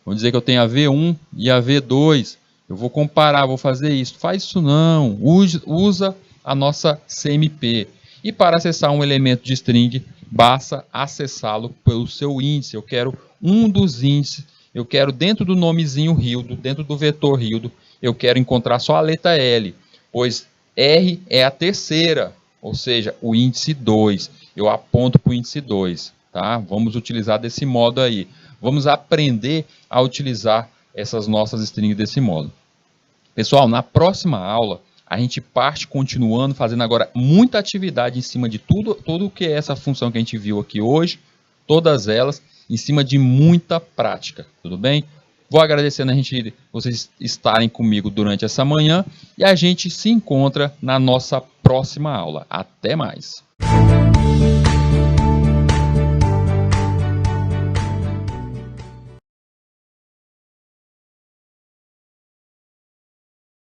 Vamos dizer que eu tenho a V1 e a V2. Eu vou comparar, vou fazer isso. Faz isso não. Usa a nossa CMP. E para acessar um elemento de string, basta acessá-lo pelo seu índice. Eu quero um dos índices. Eu quero dentro do nomezinho Hildo, dentro do vetor Hildo, eu quero encontrar só a letra L, pois R é a terceira, ou seja, o índice 2. Eu aponto para o índice 2. Tá? Vamos utilizar desse modo aí. Vamos aprender a utilizar essas nossas strings desse modo. Pessoal, na próxima aula, a gente parte continuando, fazendo agora muita atividade em cima de tudo o que é essa função que a gente viu aqui hoje, todas elas, em cima de muita prática, tudo bem? Vou agradecendo vocês estarem comigo durante essa manhã e a gente se encontra na nossa próxima aula. Até mais!